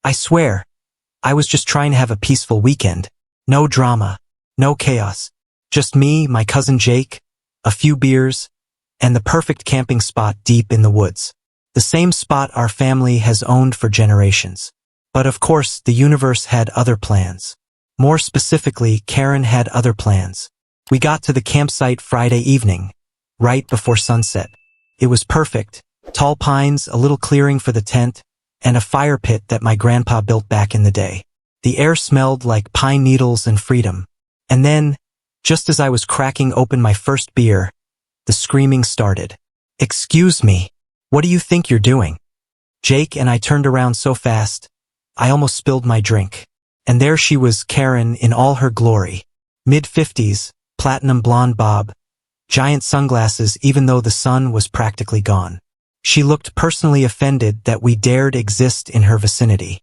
I swear, I was just trying to have a peaceful weekend. No drama, no chaos. Just me, my cousin Jake, a few beers, and the perfect camping spot deep in the woods. The same spot our family has owned for generations. But of course, the universe had other plans. More specifically, Karen had other plans. We got to the campsite Friday evening, right before sunset. It was perfect. Tall pines, a little clearing for the tent, and a fire pit that my grandpa built back in the day. The air smelled like pine needles and freedom. And then, just as I was cracking open my first beer, the screaming started. "Excuse me, what do you think you're doing?" Jake and I turned around so fast, I almost spilled my drink. And there she was, Karen, in all her glory. Mid-50s, platinum blonde bob, giant sunglasses even though the sun was practically gone. She looked personally offended that we dared exist in her vicinity.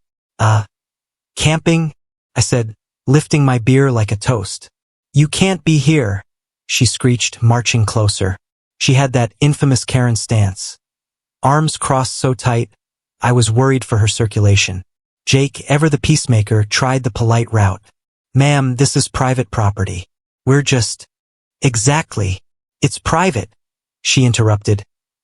Camping? I said, lifting my beer like a toast. "You can't be here," she screeched, marching closer. She had that infamous Karen stance. Arms crossed so tight, I was worried for her circulation. Jake, ever the peacemaker, tried the polite route. "Ma'am, this is private property. We're just—" "Exactly. It's private," she interrupted,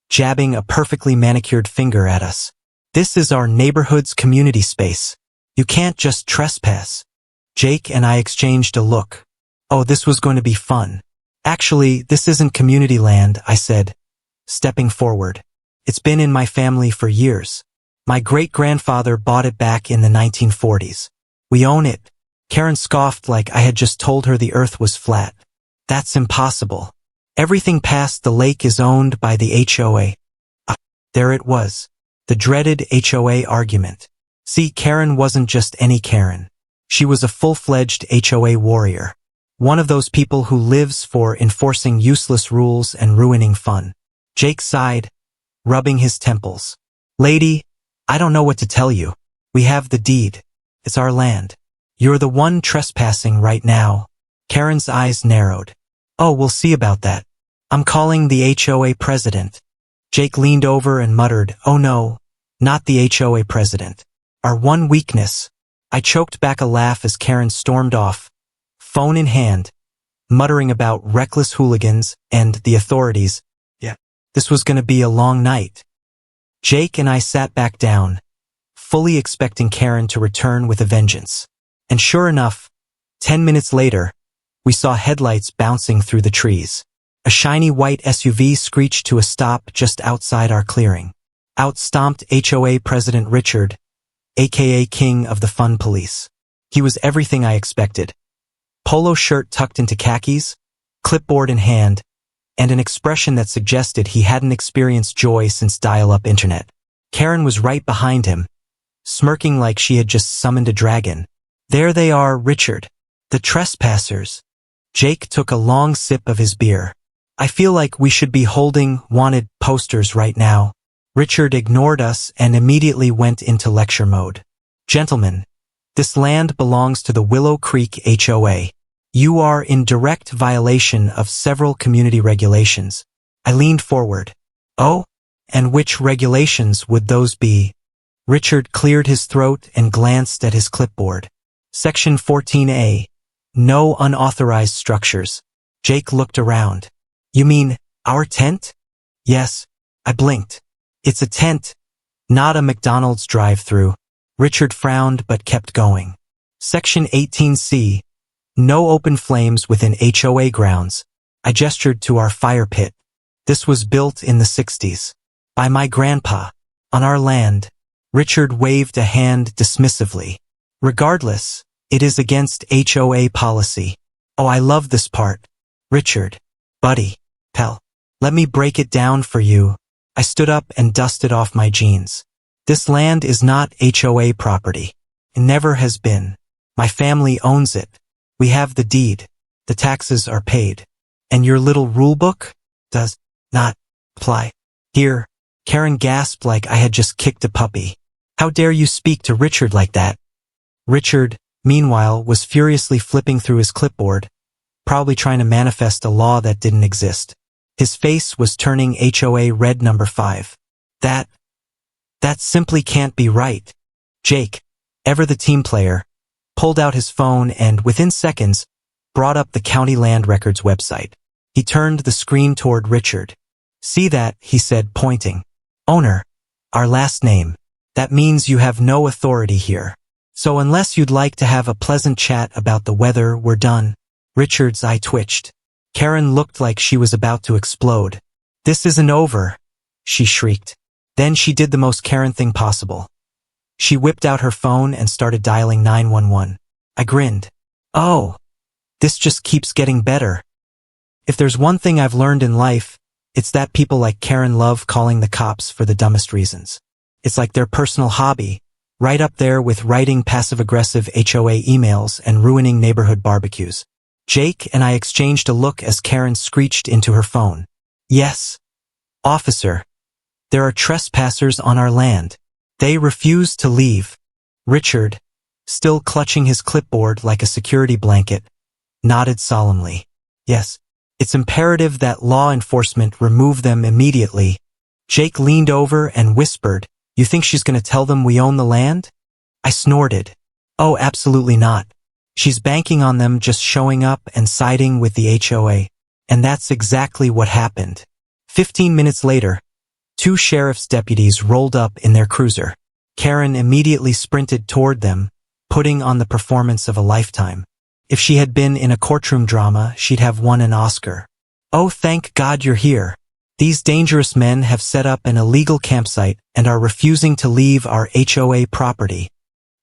jabbing a perfectly manicured finger at us. "This is our neighborhood's community space. You can't just trespass." Jake and I exchanged a look. Oh, this was going to be fun. "Actually, this isn't community land," I said, stepping forward. "It's been in my family for years. My great-grandfather bought it back in the 1940s. We own it." Karen scoffed like I had just told her the earth was flat. "That's impossible. Everything past the lake is owned by the HOA. There it was. The dreaded HOA argument. See, Karen wasn't just any Karen. She was a full-fledged HOA warrior. One of those people who lives for enforcing useless rules and ruining fun. Jake sighed, rubbing his temples. "Lady, I don't know what to tell you. We have the deed. It's our land. You're the one trespassing right now." Karen's eyes narrowed. "Oh, we'll see about that. I'm calling the HOA president." Jake leaned over and muttered, "Oh no, not the HOA president. Our one weakness." I choked back a laugh as Karen stormed off, phone in hand, muttering about reckless hooligans and the authorities. Yeah, this was going to be a long night. Jake and I sat back down, fully expecting Karen to return with a vengeance. And sure enough, 10 minutes later, we saw headlights bouncing through the trees. A shiny white SUV screeched to a stop just outside our clearing. Out stomped HOA President Richard, aka King of the Fun Police. He was everything I expected. Polo shirt tucked into khakis, clipboard in hand, and an expression that suggested he hadn't experienced joy since dial-up internet. Karen was right behind him, smirking like she had just summoned a dragon. "There they are, Richard. The trespassers." Jake took a long sip of his beer. "I feel like we should be holding wanted posters right now." Richard ignored us and immediately went into lecture mode. "Gentlemen, this land belongs to the Willow Creek HOA. You are in direct violation of several community regulations." I leaned forward. "Oh? And which regulations would those be?" Richard cleared his throat and glanced at his clipboard. "Section 14A. No unauthorized structures." Jake looked around. "You mean, our tent?" "Yes." I blinked. "It's a tent, not a McDonald's drive-thru." Richard frowned but kept going. "Section 18C. No open flames within HOA grounds." I gestured to our fire pit. "This was built in the 60s. By my grandpa. On our land." Richard waved a hand dismissively. "Regardless, it is against HOA policy." "Oh, I love this part." "Richard. Buddy. Pal. Let me break it down for you." I stood up and dusted off my jeans. "This land is not HOA property. It never has been. My family owns it. We have the deed. The taxes are paid. And your little rulebook does not apply here." Karen gasped like I had just kicked a puppy. "How dare you speak to Richard like that?" Richard, meanwhile, was furiously flipping through his clipboard, probably trying to manifest a law that didn't exist. His face was turning HOA red number 5. That simply can't be right." "Jake, ever the team player, pulled out his phone and, within seconds, brought up the county land records website. He turned the screen toward Richard. "See that," he said, pointing. "Owner, our last name. That means you have no authority here. So unless you'd like to have a pleasant chat about the weather, we're done." Richard's eye twitched. Karen looked like she was about to explode. "This isn't over," she shrieked. Then she did the most Karen thing possible. She whipped out her phone and started dialing 911. I grinned. "Oh, this just keeps getting better." If there's one thing I've learned in life, it's that people like Karen love calling the cops for the dumbest reasons. It's like their personal hobby, right up there with writing passive-aggressive HOA emails and ruining neighborhood barbecues. Jake and I exchanged a look as Karen screeched into her phone. "Yes, officer. There are trespassers on our land. They refuse to leave." Richard, still clutching his clipboard like a security blanket, nodded solemnly. "Yes, it's imperative that law enforcement remove them immediately." Jake leaned over and whispered, "You think she's going to tell them we own the land?" I snorted. "Oh, absolutely not. She's banking on them just showing up and siding with the HOA. And that's exactly what happened." 15 minutes later, 2 sheriff's deputies rolled up in their cruiser. Karen immediately sprinted toward them, putting on the performance of a lifetime. If she had been in a courtroom drama, she'd have won an Oscar. "Oh, thank God you're here. These dangerous men have set up an illegal campsite and are refusing to leave our HOA property."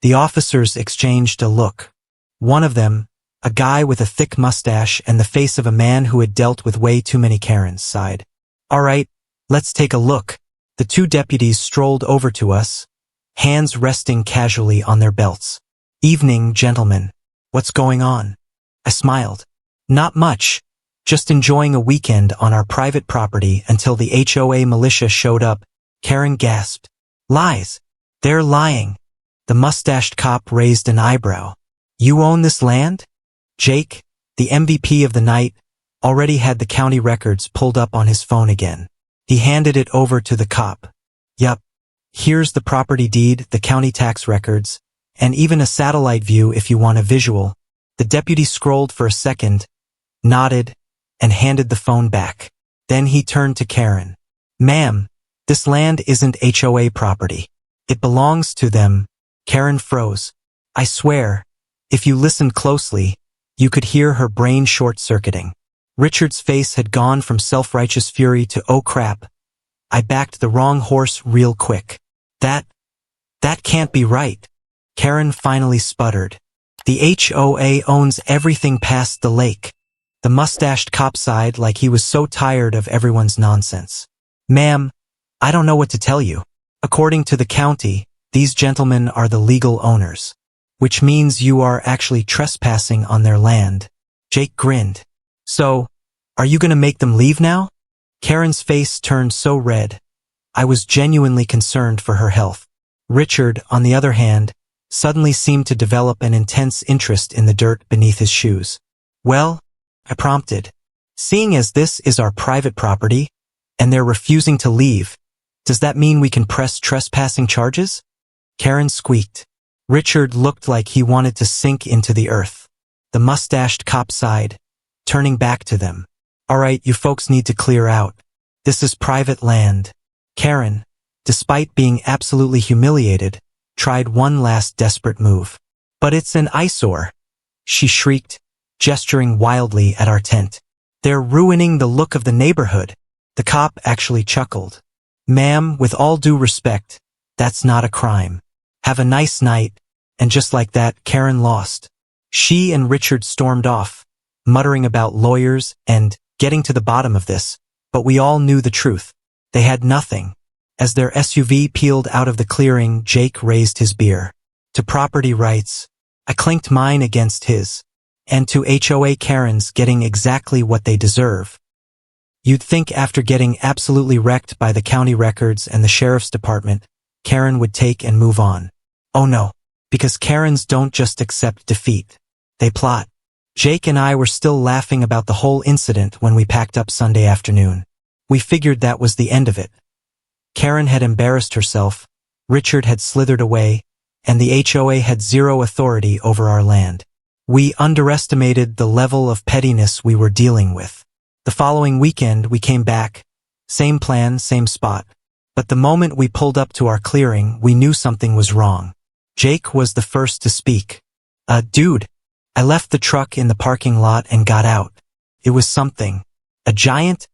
The officers exchanged a look. One of them, a guy with a thick mustache and the face of a man who had dealt with way too many Karens, sighed. "All right, let's take a look." The 2 deputies strolled over to us, hands resting casually on their belts. "Evening, gentlemen. What's going on?" I smiled. "Not much. Just enjoying a weekend on our private property until the HOA militia showed up." Karen gasped. "Lies. They're lying." The mustached cop raised an eyebrow. "You own this land?" Jake, the MVP of the night, already had the county records pulled up on his phone again. He handed it over to the cop. "Yup. Here's the property deed, the county tax records, and even a satellite view if you want a visual." The deputy scrolled for a second, nodded, and handed the phone back. Then he turned to Karen. "Ma'am, this land isn't HOA property. It belongs to them." Karen froze. I swear, if you listened closely, you could hear her brain short-circuiting. Richard's face had gone from self-righteous fury to "oh crap, I backed the wrong horse real quick. That can't be right." Karen finally sputtered. "The HOA owns everything past the lake." The mustached cop sighed like he was so tired of everyone's nonsense. "Ma'am, I don't know what to tell you. According to the county, these gentlemen are the legal owners, which means you are actually trespassing on their land." Jake grinned. "So, are you going to make them leave now?" Karen's face turned so red, I was genuinely concerned for her health. Richard, on the other hand, suddenly seemed to develop an intense interest in the dirt beneath his shoes. "Well," I prompted, "seeing as this is our private property, and they're refusing to leave, does that mean we can press trespassing charges?" Karen squeaked. Richard looked like he wanted to sink into the earth. The mustached cop sighed, turning back to them. "All right, you folks need to clear out. This is private land." Karen, despite being absolutely humiliated, tried one last desperate move. "But it's an eyesore," she shrieked, gesturing wildly at our tent. "They're ruining the look of the neighborhood." The cop actually chuckled. "Ma'am, with all due respect, that's not a crime. Have a nice night." And just like that, Karen lost. She and Richard stormed off, muttering about lawyers and getting to the bottom of this, but we all knew the truth. They had nothing. As their SUV peeled out of the clearing, Jake raised his beer. To property rights. I clinked mine against his. And to HOA Karens getting exactly what they deserve. You'd think after getting absolutely wrecked by the county records and the sheriff's department, Karen would take and move on. Oh no, because Karens don't just accept defeat. They plot. Jake and I were still laughing about the whole incident when we packed up Sunday afternoon. We figured that was the end of it. Karen had embarrassed herself, Richard had slithered away, and the HOA had zero authority over our land. We underestimated the level of pettiness we were dealing with. The following weekend, we came back. Same plan, same spot. But the moment we pulled up to our clearing, we knew something was wrong. Jake was the first to speak. Dude, I left the truck in the parking lot and got out. It was something. A giant,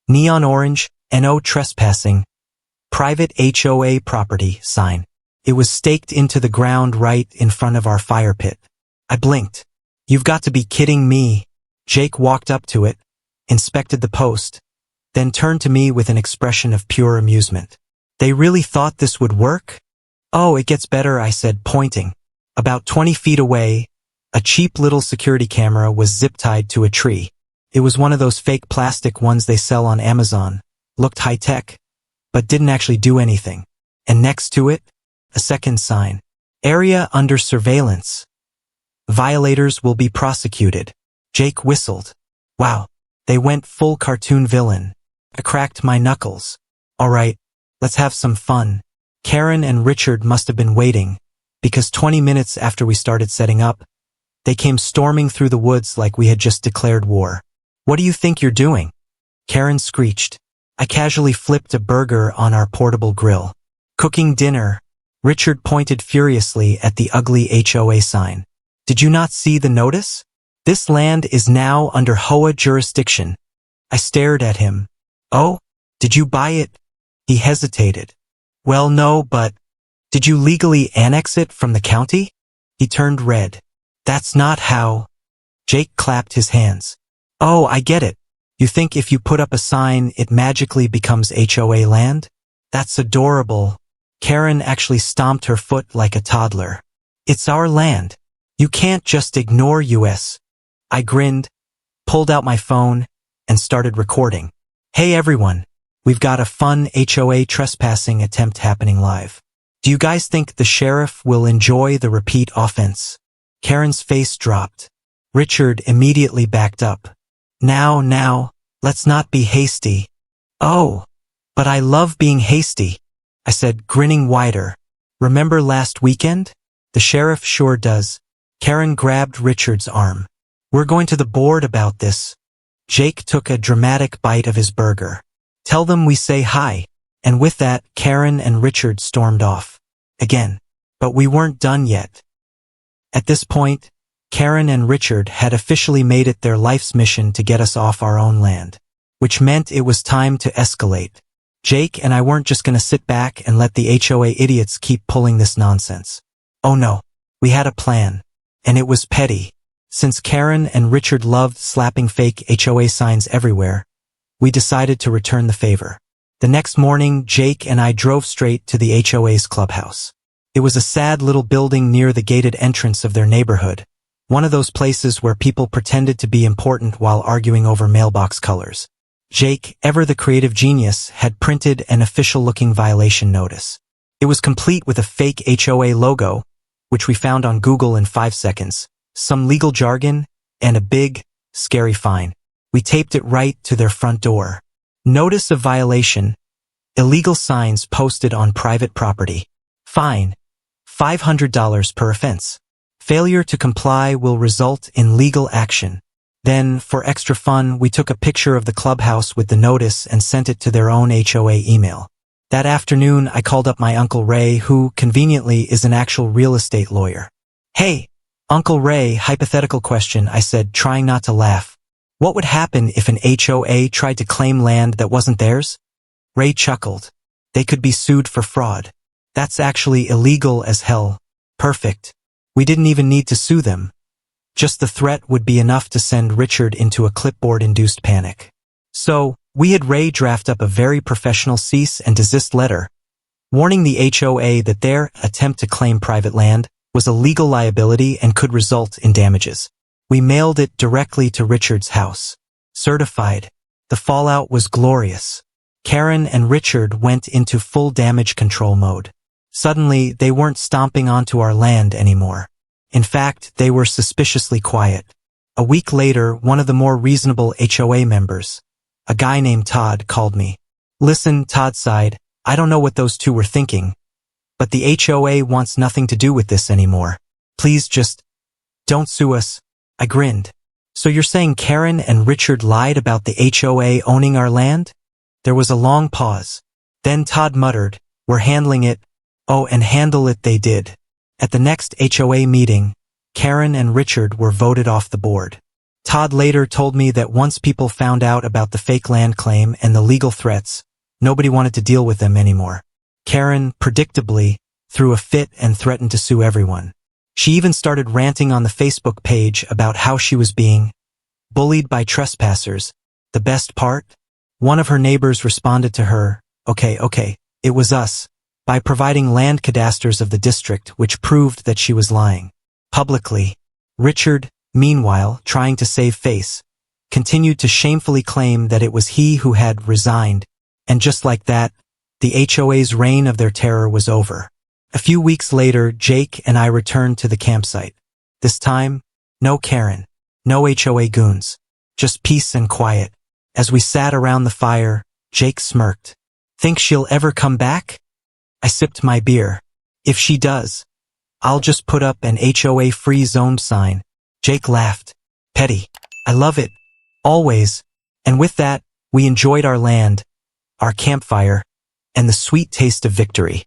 neon orange, no trespassing, private HOA property sign. It was staked into the ground right in front of our fire pit. I blinked. You've got to be kidding me. Jake walked up to it, inspected the post, then turned to me with an expression of pure amusement. They really thought this would work? Oh, it gets better, I said, pointing. About 20 feet away, a cheap little security camera was zip-tied to a tree. It was one of those fake plastic ones they sell on Amazon. Looked high-tech, but didn't actually do anything. And next to it, a second sign. Area under surveillance. Violators will be prosecuted. Jake whistled. Wow, they went full cartoon villain. I cracked my knuckles. All right, let's have some fun. Karen and Richard must have been waiting, because 20 minutes after we started setting up, they came storming through the woods like we had just declared war. What do you think you're doing? Karen screeched. I casually flipped a burger on our portable grill. Cooking dinner. Richard pointed furiously at the ugly HOA sign. Did you not see the notice? This land is now under HOA jurisdiction. I stared at him. Oh, did you buy it? He hesitated. Well, no, but did you legally annex it from the county? He turned red. That's not how. Jake clapped his hands. Oh, I get it. You think if you put up a sign, it magically becomes HOA land? That's adorable. Karen actually stomped her foot like a toddler. It's our land. You can't just ignore us. I grinned, pulled out my phone, and started recording. Hey everyone, we've got a fun HOA trespassing attempt happening live. Do you guys think the sheriff will enjoy the repeat offense? Karen's face dropped. Richard immediately backed up. Now, let's not be hasty. Oh, but I love being hasty, I said, grinning wider. Remember last weekend? The sheriff sure does. Karen grabbed Richard's arm. We're going to the board about this. Jake took a dramatic bite of his burger. Tell them we say hi. And with that, Karen and Richard stormed off. Again. But we weren't done yet. At this point, Karen and Richard had officially made it their life's mission to get us off our own land, which meant it was time to escalate. Jake and I weren't just going to sit back and let the HOA idiots keep pulling this nonsense. Oh no, we had a plan. And it was petty. Since Karen and Richard loved slapping fake HOA signs everywhere, we decided to return the favor. The next morning, Jake and I drove straight to the HOA's clubhouse. It was a sad little building near the gated entrance of their neighborhood, one of those places where people pretended to be important while arguing over mailbox colors. Jake, ever the creative genius, had printed an official-looking violation notice. It was complete with a fake HOA logo, which we found on Google in 5 seconds, some legal jargon, and a big, scary fine. We taped it right to their front door. Notice of violation. Illegal signs posted on private property. Fine. $500 per offense. Failure to comply will result in legal action. Then, for extra fun, we took a picture of the clubhouse with the notice and sent it to their own HOA email. That afternoon, I called up my Uncle Ray, who, conveniently, is an actual real estate lawyer. Hey, Uncle Ray, hypothetical question, I said, trying not to laugh. What would happen if an HOA tried to claim land that wasn't theirs? Ray chuckled. They could be sued for fraud. That's actually illegal as hell. Perfect. We didn't even need to sue them. Just the threat would be enough to send Richard into a clipboard-induced panic. So, we had Ray draft up a very professional cease and desist letter, warning the HOA that their attempt to claim private land was a legal liability and could result in damages. We mailed it directly to Richard's house. Certified. The fallout was glorious. Karen and Richard went into full damage control mode. Suddenly, they weren't stomping onto our land anymore. In fact, they were suspiciously quiet. A week later, one of the more reasonable HOA members, a guy named Todd, called me. Listen, Todd sighed, I don't know what those two were thinking, But the HOA wants nothing to do with this anymore. Please just don't sue us. I grinned. So you're saying Karen and Richard lied about the HOA owning our land? There was a long pause. Then Todd muttered, we're handling it. Oh, and handle it they did. At the next HOA meeting, Karen and Richard were voted off the board. Todd later told me that once people found out about the fake land claim and the legal threats, nobody wanted to deal with them anymore. Karen, predictably, threw a fit and threatened to sue everyone. She even started ranting on the Facebook page about how she was being bullied by trespassers. The best part? One of her neighbors responded to her, okay, it was us, by providing land cadasters of the district which proved that she was lying. Publicly. Richard, meanwhile, trying to save face, continued to shamefully claim that it was he who had resigned, and just like that, the HOA's reign of their terror was over. A few weeks later, Jake and I returned to the campsite. This time, no Karen, no HOA goons, just peace and quiet. As we sat around the fire, Jake smirked. Think she'll ever come back? I sipped my beer. If she does, I'll just put up an HOA free zone sign. Jake laughed. Petty. I love it. Always. And with that, we enjoyed our land, our campfire, and the sweet taste of victory.